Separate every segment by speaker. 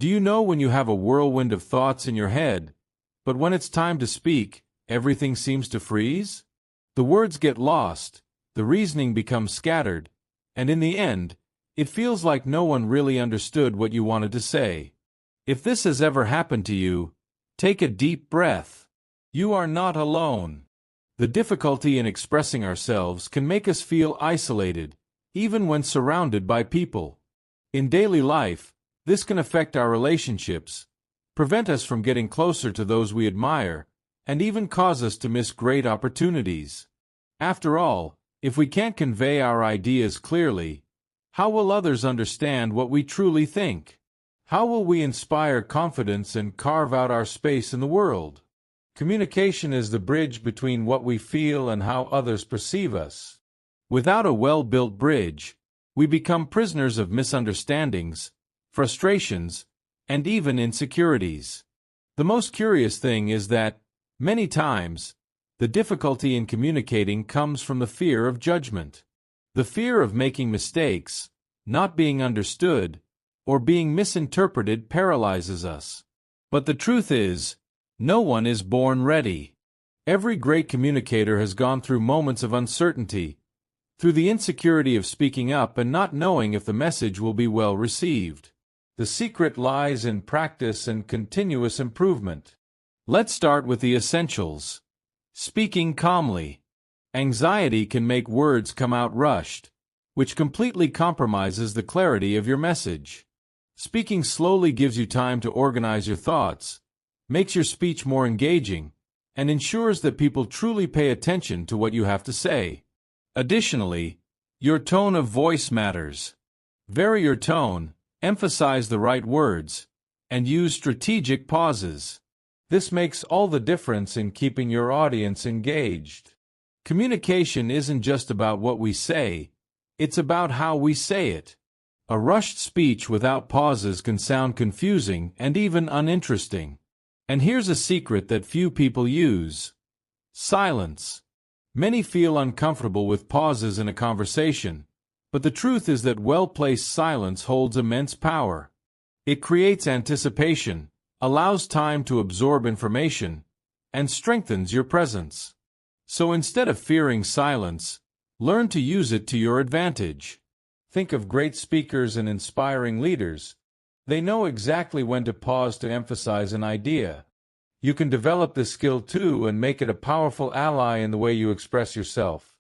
Speaker 1: Do you know when you have a whirlwind of thoughts in your head, but when it's time to speak, everything seems to freeze? The words get lost, the reasoning becomes scattered, and in the end, it feels like no one really understood what you wanted to say. If this has ever happened to you, take a deep breath. You are not alone. The difficulty in expressing ourselves can make us feel isolated, even when surrounded by people. In daily life, this can affect our relationships, prevent us from getting closer to those we admire, and even cause us to miss great opportunities. After all, if we can't convey our ideas clearly, how will others understand what we truly think? How will we inspire confidence and carve out our space in the world? Communication is the bridge between what we feel and how others perceive us. Without a well-built bridge, we become prisoners of misunderstandings, frustrations, and even insecurities. The most curious thing is that, many times, the difficulty in communicating comes from the fear of judgment. The fear of making mistakes, not being understood, or being misinterpreted paralyzes us. But the truth is, no one is born ready. Every great communicator has gone through moments of uncertainty, through the insecurity of speaking up and not knowing if the message will be well received. The secret lies in practice and continuous improvement. Let's start with the essentials. Speaking calmly. Anxiety can make words come out rushed, which completely compromises the clarity of your message. Speaking slowly gives you time to organize your thoughts, makes your speech more engaging, and ensures that people truly pay attention to what you have to say. Additionally, your tone of voice matters. Vary your tone, emphasize the right words, and use strategic pauses. This makes all the difference in keeping your audience engaged. Communication isn't just about what we say, it's about how we say it. A rushed speech without pauses can sound confusing and even uninteresting. And here's a secret that few people use. Silence. Many feel uncomfortable with pauses in a conversation, but the truth is that well-placed silence holds immense power. It creates anticipation, allows time to absorb information, and strengthens your presence. So instead of fearing silence, learn to use it to your advantage. Think of great speakers and inspiring leaders. They know exactly when to pause to emphasize an idea. You can develop this skill too and make it a powerful ally in the way you express yourself.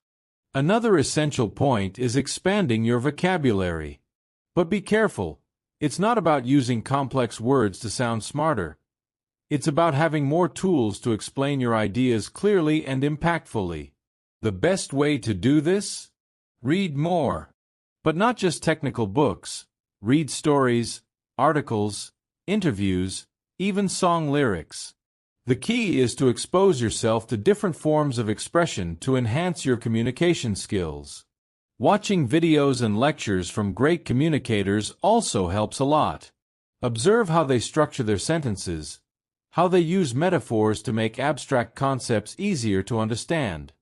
Speaker 1: Another essential point is expanding your vocabulary. But be careful, it's not about using complex words to sound smarter. It's about having more tools to explain your ideas clearly and impactfully. The best way to do this? Read more. But not just technical books. Read stories, articles, interviews, even song lyrics. The key is to expose yourself to different forms of expression to enhance your communication skills. Watching videos and lectures from great communicators also helps a lot. Observe how they structure their sentences, how they use metaphors to make abstract concepts easier to understand.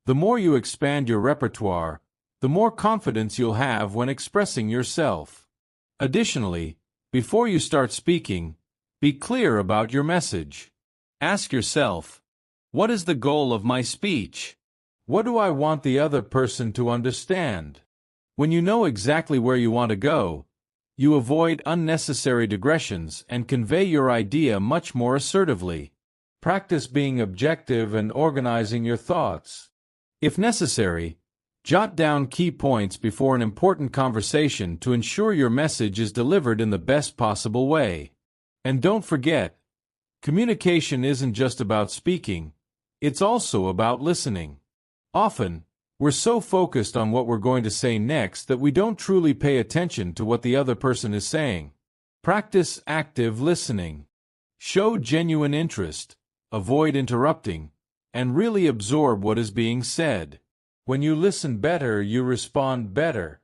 Speaker 1: The more you expand your repertoire, the more confidence you'll have when expressing yourself. Additionally, before you start speaking, be clear about your message. Ask yourself, what is the goal of my speech? What do I want the other person to understand? When you know exactly where you want to go, you avoid unnecessary digressions and convey your idea much more assertively. Practice being objective and organizing your thoughts. If necessary, jot down key points before an important conversation to ensure your message is delivered in the best possible way. And don't forget, communication isn't just about speaking, it's also about listening. Often, we're so focused on what we're going to say next that we don't truly pay attention to what the other person is saying. Practice active listening. Show genuine interest, avoid interrupting, and really absorb what is being said. When you listen better, you respond better.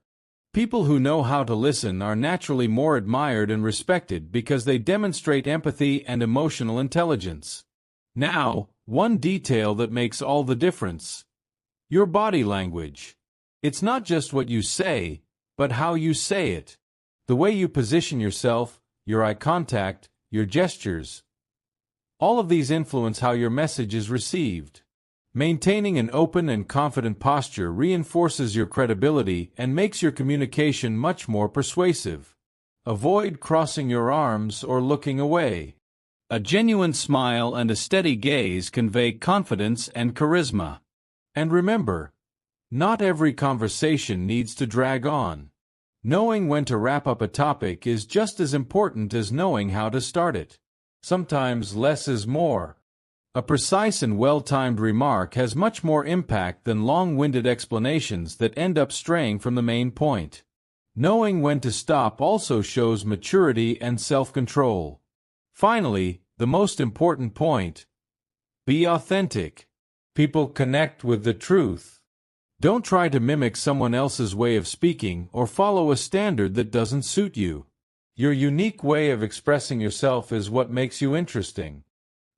Speaker 1: People who know how to listen are naturally more admired and respected because they demonstrate empathy and emotional intelligence. Now, one detail that makes all the difference. Your body language. It's not just what you say, but how you say it. The way you position yourself, your eye contact, your gestures. All of these influence how your message is received. Maintaining an open and confident posture reinforces your credibility and makes your communication much more persuasive. Avoid crossing your arms or looking away.
Speaker 2: A genuine smile and a steady gaze convey confidence and charisma.
Speaker 1: And remember, not every conversation needs to drag on. Knowing when to wrap up a topic is just as important as knowing how to start it. Sometimes less is more. A precise and well-timed remark has much more impact than long-winded explanations that end up straying from the main point. Knowing when to stop also shows maturity and self-control. Finally, the most important point: be authentic. People connect with the truth. Don't try to mimic someone else's way of speaking or follow a standard that doesn't suit you. Your unique way of expressing yourself is what makes you interesting.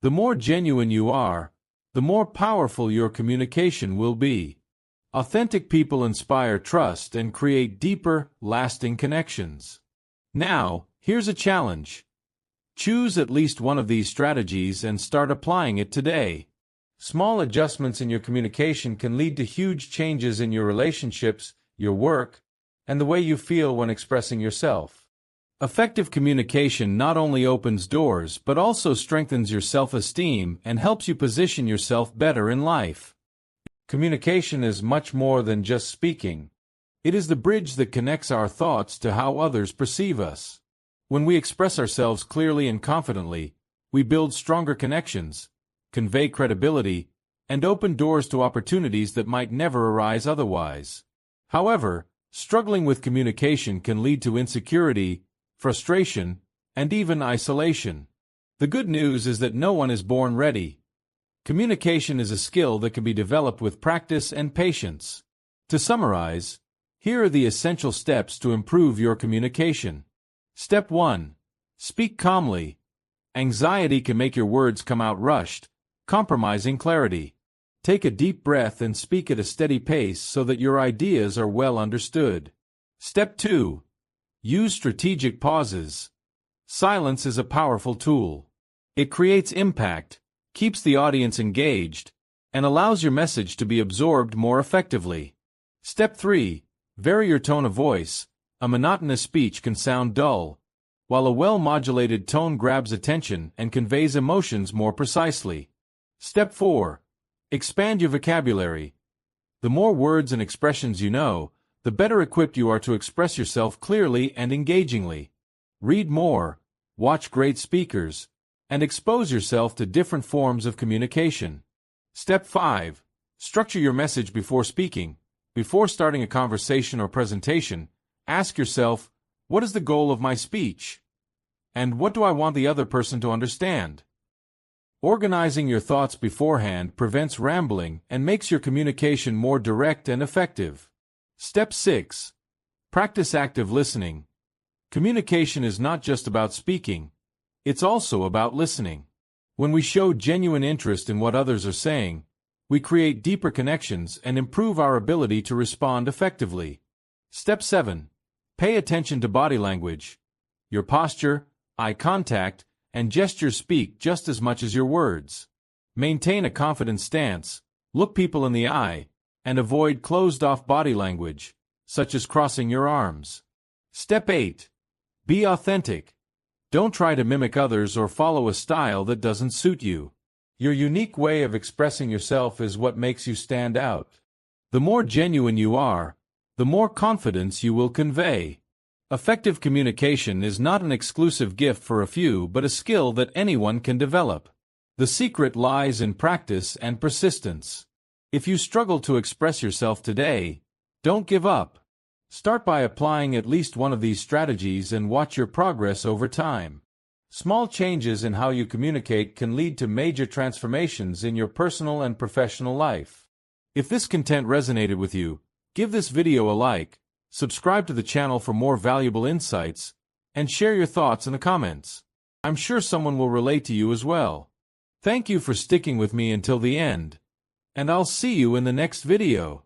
Speaker 1: The more genuine you are, the more powerful your communication will be. Authentic people inspire trust and create deeper, lasting connections. Now, here's a challenge. Choose at least one of these strategies and start applying it today. Small adjustments in your communication can lead to huge changes in your relationships, your work, and the way you feel when expressing yourself. Effective communication not only opens doors but also strengthens your self-esteem and helps you position yourself better in life. Communication is much more than just speaking. It is the bridge that connects our thoughts to how others perceive us. When we express ourselves clearly and confidently, we build stronger connections, convey credibility, and open doors to opportunities that might never arise otherwise. However, struggling with communication can lead to insecurity, frustration, and even isolation. The good news is that no one is born ready. Communication is a skill that can be developed with practice and patience. To summarize, here are the essential steps to improve your communication. Step 1. Speak calmly. Anxiety can make your words come out rushed, compromising clarity. Take a deep breath and speak at a steady pace so that your ideas are well understood. Step 2. Use strategic pauses. Silence is a powerful tool. It creates impact, keeps the audience engaged, and allows your message to be absorbed more effectively. Step 3. Vary your tone of voice. A monotonous speech can sound dull, while a well-modulated tone grabs attention and conveys emotions more precisely. Step 4. Expand your vocabulary. The more words and expressions you know, the better equipped you are to express yourself clearly and engagingly. Read more, watch great speakers, and expose yourself to different forms of communication. Step 5. Structure your message before speaking. Before starting a conversation or presentation, ask yourself, what is the goal of my speech? And what do I want the other person to understand? Organizing your thoughts beforehand prevents rambling and makes your communication more direct and effective. Step 6. Practice active listening. Communication is not just about speaking, it's also about listening. When we show genuine interest in what others are saying, we create deeper connections and improve our ability to respond effectively. Step 7. Pay attention to body language. Your posture, eye contact, and gestures speak just as much as your words. Maintain a confident stance, look people in the eye, and avoid closed-off body language, such as crossing your arms. Step 8. Be authentic. Don't try to mimic others or follow a style that doesn't suit you. Your unique way of expressing yourself is what makes you stand out. The more genuine you are, the more confidence you will convey. Effective communication is not an exclusive gift for a few but a skill that anyone can develop. The secret lies in practice and persistence. If you struggle to express yourself today, don't give up. Start by applying at least one of these strategies and watch your progress over time. Small changes in how you communicate can lead to major transformations in your personal and professional life. If this content resonated with you, give this video a like, subscribe to the channel for more valuable insights, and share your thoughts in the comments. I'm sure someone will relate to you as well. Thank you for sticking with me until the end, and I'll see you in the next video.